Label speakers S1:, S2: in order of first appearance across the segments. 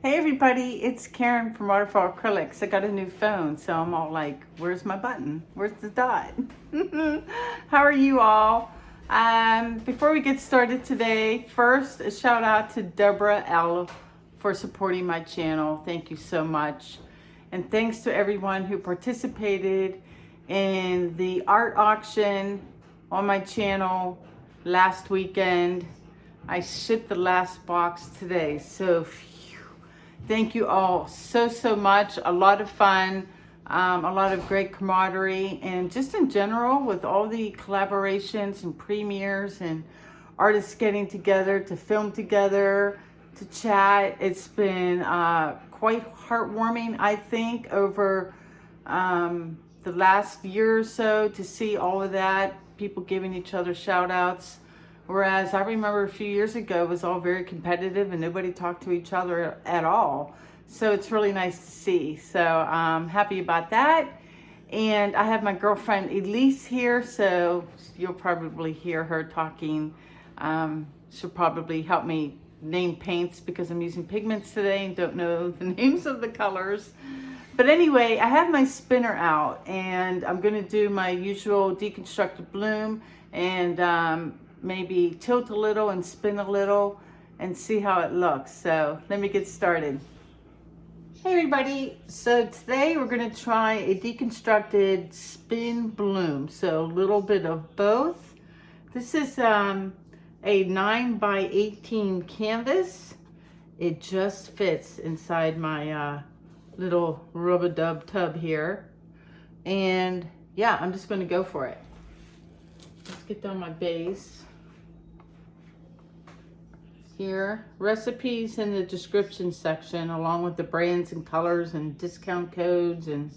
S1: Hey everybody, it's Karen from Waterfall Acrylics. I got a new phone, so I'm all like, where's my button? Where's the dot? How are you all? Before we get started today, first a shout out to Deborah L for supporting my channel. Thank you so much. And thanks to everyone who participated in the art auction on my channel last weekend. I shipped the last box today, so thank you all so much. A lot of fun, a lot of great camaraderie, and just in general with all the collaborations and premieres and artists getting together to film together, to chat. It's been quite heartwarming, I think, over the last year or so to see all of that, people giving each other shout outs. Whereas I remember a few years ago, it was all very competitive and nobody talked to each other at all. So it's really nice to see. So I'm happy about that. And I have my girlfriend Elise here, so you'll probably hear her talking. She'll probably help me name paints because I'm using pigments today and don't know the names of the colors. But anyway, I have my spinner out and I'm gonna do my usual deconstructed bloom and maybe tilt a little and spin a little and see how it looks. So let me get started. Hey everybody, so today we're going to try a deconstructed spin bloom. So a little bit of both. This is a 9x18 canvas. It just fits inside my little rub-a-dub tub here. And yeah, I'm just going to go for it. Let's get down my base. Here, recipes in the description section along with the brands and colors and discount codes and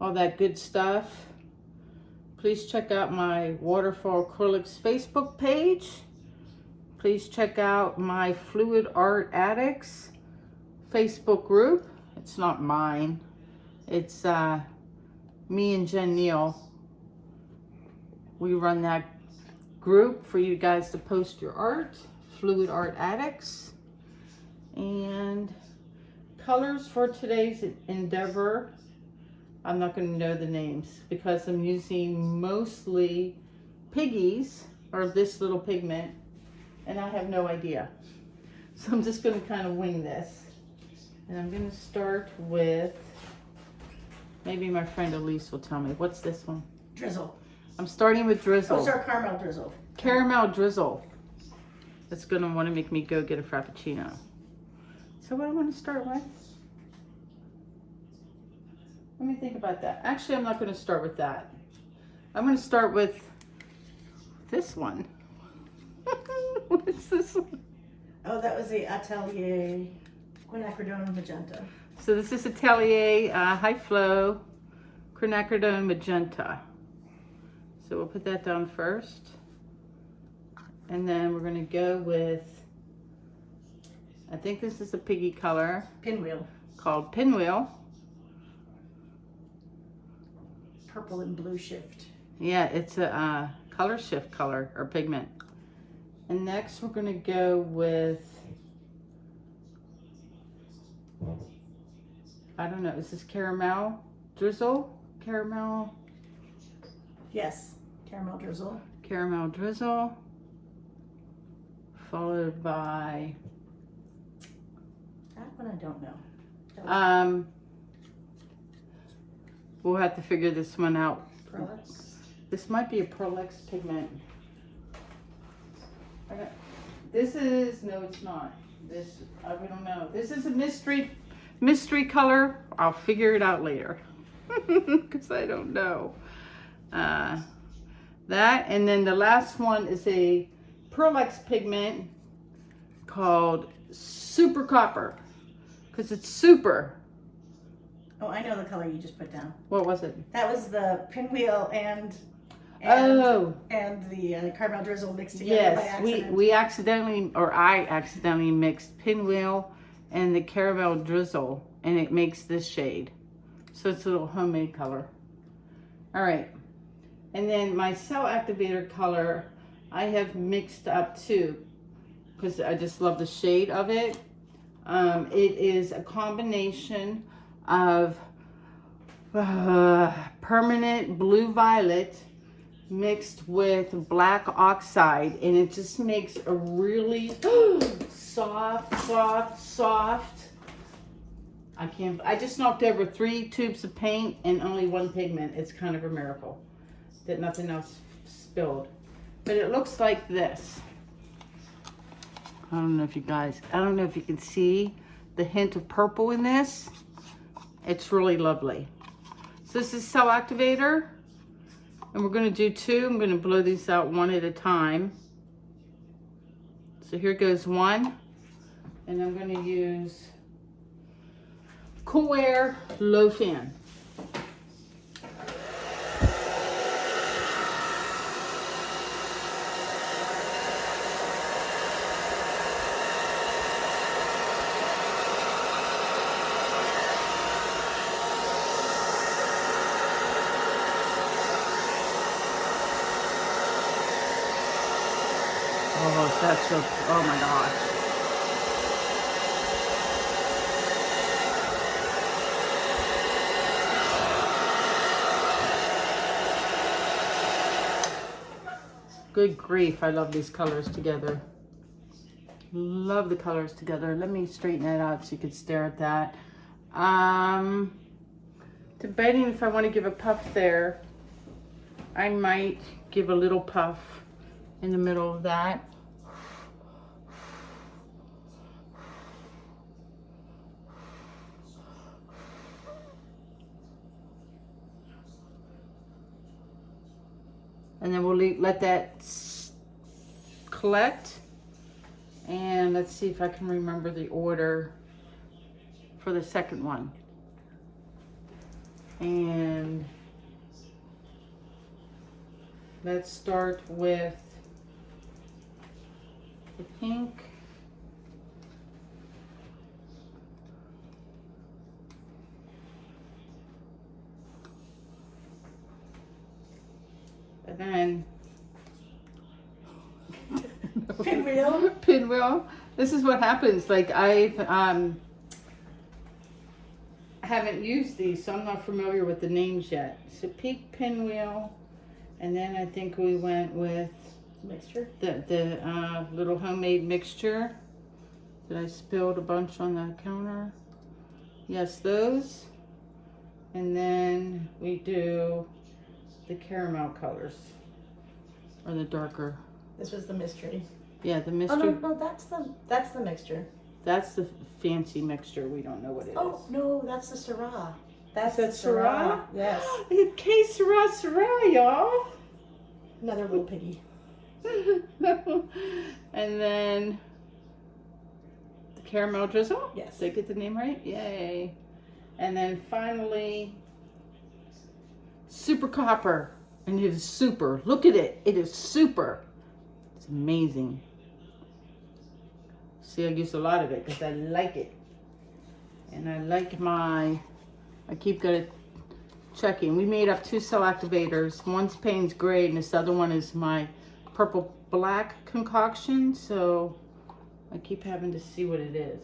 S1: all that good stuff. Please check out my Waterfall Acrylics Facebook page. Please check out my Fluid Art Addicts Facebook group. It's not mine. It's me and Jen Neal. We run that group for you guys to post your art. Fluid Art Addicts. And colors for today's endeavor, I'm not going to know the names because I'm using mostly Piggies or This Little Pigment, and I have no idea. So I'm just going to kind of wing this. And I'm going to start with, maybe my friend Elise will tell me. What's this one?
S2: Drizzle.
S1: I'm starting with Drizzle.
S2: Oh, sorry, Caramel Drizzle.
S1: Caramel Drizzle. That's gonna want to make me go get a Frappuccino. So what I want to start with? Let me think about that. Actually, I'm not going to start with that. I'm going to start with this one. What is this one?
S2: Oh, that was the Atelier Quinacridone Magenta.
S1: So this is Atelier High Flow Quinacridone Magenta. So we'll put that down first. And then we're going to go with, I think this is a Piggy color.
S2: Pinwheel.
S1: Called Pinwheel.
S2: Purple and blue shift.
S1: Yeah, it's a color shift color or pigment. And next we're going to go with, I don't know, is this Caramel Drizzle? Caramel?
S2: Yes, Caramel Drizzle.
S1: Caramel Drizzle. Followed by,
S2: that one I don't know.
S1: We'll have to figure this one out.
S2: PearlX.
S1: This might be a PearlX pigment. This is, no it's not. This, we don't know. This is a mystery color. I'll figure it out later. Because I don't know. That, and then the last one is a PearlX pigment called Super Copper, because it's super.
S2: Oh, I know the color you just put down.
S1: What was it?
S2: That was the Pinwheel and the Caramel Drizzle mixed together by accident.
S1: Yes, we accidentally, or I accidentally mixed Pinwheel and the Caramel Drizzle, and it makes this shade. So it's a little homemade color. All right, and then my cell activator color I have mixed up too, because I just love the shade of it. It is a combination of permanent blue violet mixed with black oxide, and it just makes a really soft. I just knocked over 3 tubes of paint and only 1 pigment. It's kind of a miracle that nothing else spilled. But it looks like this. I don't know if you can see the hint of purple in this. It's really lovely. So this is cell activator, and we're going to do 2. I'm going to blow these out one at a time. So here goes 1, and I'm going to use Cool Air Low Fan. Oh, that's so, oh my gosh. Good grief, I love these colors together. Love the colors together. Let me straighten that out so you can stare at that. Debating if I want to give a puff there. I might give a little puff in the middle of that. And then we'll let that collect. And let's see if I can remember the order for the second one. And let's start with the pink. And then
S2: Pinwheel.
S1: Pinwheel. This is what happens. Like I haven't used these, so I'm not familiar with the names yet. So peak pinwheel, and then I think we went with
S2: Mixture.
S1: The little homemade mixture that I spilled a bunch on the counter. Yes, those. And then we do the caramel colors, or the darker.
S2: This was the mystery.
S1: Yeah, the
S2: Oh
S1: mystery.
S2: no, that's the mixture.
S1: That's the fancy mixture. We don't know what it is.
S2: Oh no, that's the Syrah. That's
S1: Is that
S2: the
S1: Syrah?
S2: Yes.
S1: It's K Syrah, y'all.
S2: Another little piggy.
S1: And then the caramel drizzle.
S2: Yes.
S1: Did I get the name right? Yay. And then finally, super copper. And it is super. Look at it. It is super. It's amazing. See, I use a lot of it because I like it. And I like I keep checking. We made up 2 cell activators. One's Payne's Gray and this other one is my purple black concoction. So I keep having to see what it is.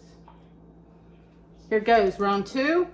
S1: Here goes, round 2.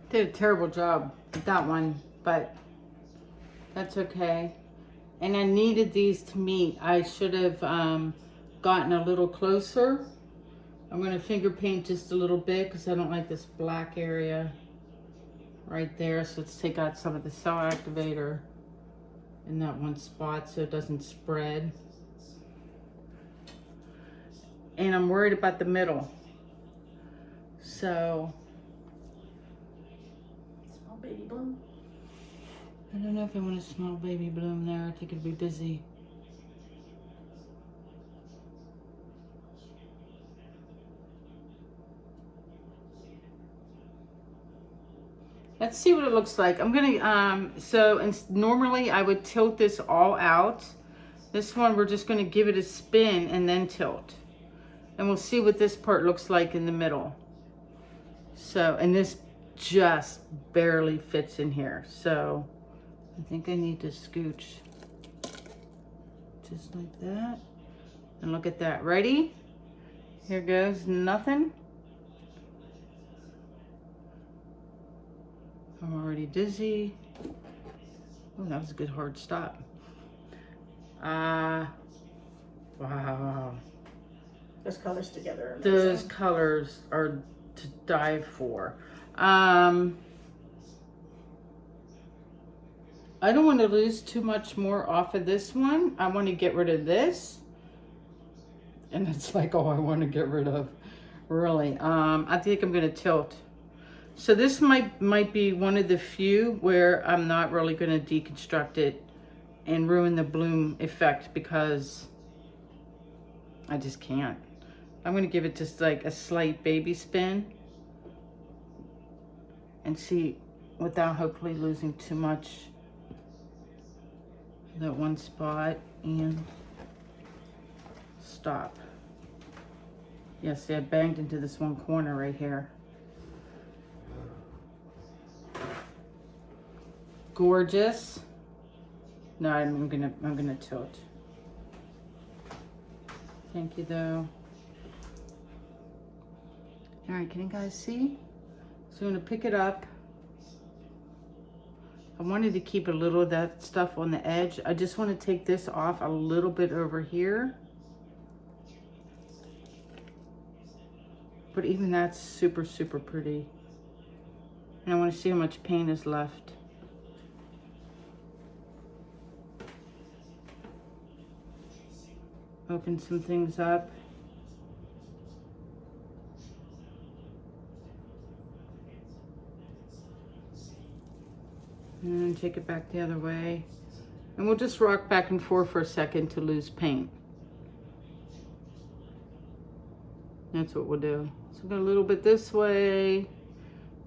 S1: Did a terrible job with that one, but that's okay. And I needed these to meet. I should have gotten a little closer I'm going to finger paint just a little bit because I don't like this black area right there. So let's take out some of the cell activator in that one spot so it doesn't spread. And I'm worried about the middle. So,
S2: Small baby bloom.
S1: I don't know if I want a small baby bloom there. I think it'd be dizzy. Let's see what it looks like. I'm gonna, normally I would tilt this all out. This one, we're just gonna give it a spin and then tilt. And we'll see what this part looks like in the middle. So, and this just barely fits in here. So, I think I need to scooch just like that. And look at that. Ready? Here goes nothing. I'm already dizzy. Oh, that was a good hard stop. Wow.
S2: Those colors together are
S1: Those
S2: amazing.
S1: colors are to die for. I don't want to lose too much more off of this one. I want to get rid of this. And it's like, oh, I want to get rid of. Really. I think I'm going to tilt. So this might be one of the few where I'm not really going to deconstruct it and ruin the bloom effect because I just can't. I'm going to give it just like a slight baby spin and see without hopefully losing too much that one spot and stop. Yeah, see, I banged into this one corner right here. Gorgeous. No, I'm gonna tilt. Thank you though. All right, can you guys see? So I'm gonna pick it up. I wanted to keep a little of that stuff on the edge. I just want to take this off a little bit over here. But even that's super, super pretty. And I want to see how much paint is left. Open some things up. And then take it back the other way. And we'll just rock back and forth for a second to lose paint. That's what we'll do. So go a little bit this way,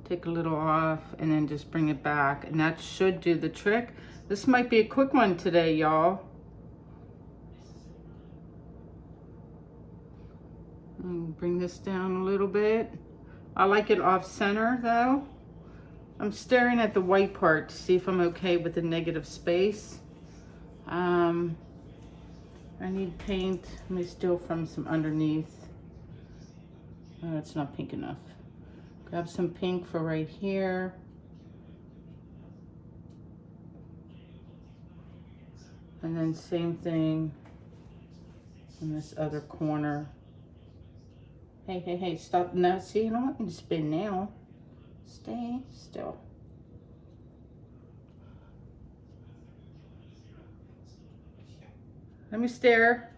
S1: take a little off, and then just bring it back. And that should do the trick. This might be a quick one today, y'all. Bring this down a little bit. I like it off center though. I'm staring at the white part to see if I'm okay with the negative space. I need paint. Let me steal from some underneath. Oh, it's not pink enough. Grab some pink for right here. And then same thing in this other corner. Hey, hey, hey, stop now. See, you don't want me to spin now. Stay still. Let me stare.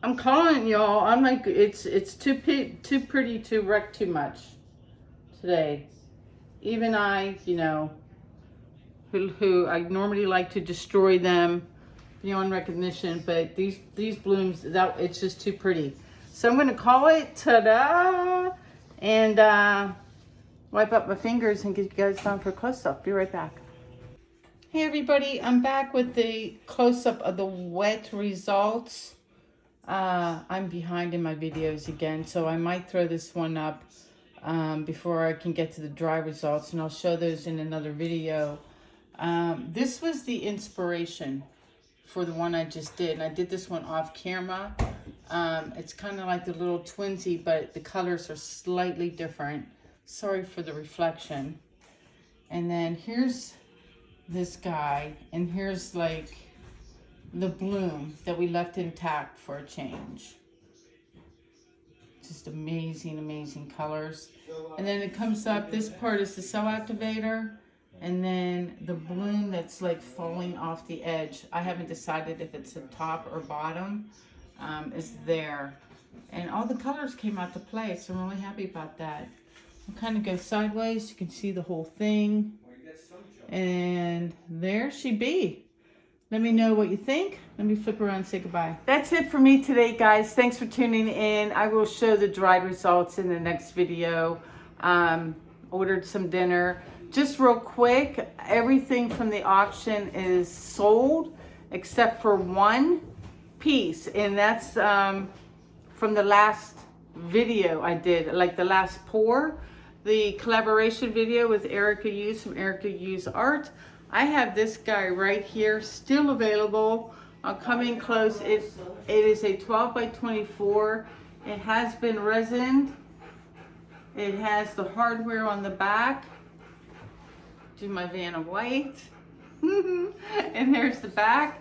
S1: I'm calling y'all. I'm like, it's too pretty to wreck too much today. Even I, you know, who I normally like to destroy them beyond recognition, but these blooms, that it's just too pretty. So I'm gonna call it ta-da, and wipe up my fingers and get you guys down for a close-up. Be right back. Hey everybody, I'm back with the close-up of the wet results. I'm behind in my videos again, so I might throw this one up before I can get to the dry results, and I'll show those in another video. This was the inspiration for the one I just did, and I did this one off camera. It's kind of like the little twinsy, but the colors are slightly different. Sorry for the reflection. And then here's this guy, and here's like the bloom that we left intact for a change. just amazing, amazing colors. And then it comes up, this part is the cell activator, and then the bloom that's like falling off the edge. I haven't decided if it's the top or bottom, is there. And all the colors came out to play, so I'm really happy about that. I'll kind of go sideways, you can see the whole thing. And there she be. Let me know what you think. Let me flip around and say goodbye. That's it for me today, guys. Thanks for tuning in. I will show the dried results in the next video. Ordered some dinner. Just real quick, everything from the auction is sold except for one piece, and that's from the last video I did, like the last pour, the collaboration video with Erica Hughes from Erica Hughes Art. I have this guy right here, still available. I'm coming close. It is a 12 by 24. It has been resined. It has the hardware on the back. Do my Vanna White. And there's the back.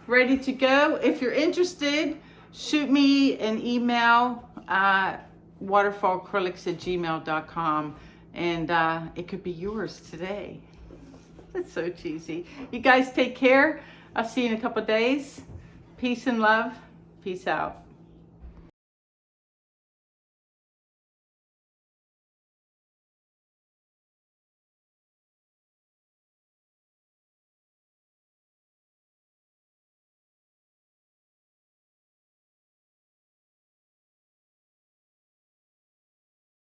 S1: Ready to go. If you're interested, shoot me an email, waterfallacrylics@gmail.com, and it could be yours today. That's so cheesy. You guys take care. I'll see you in a couple days. Peace and love. Peace out.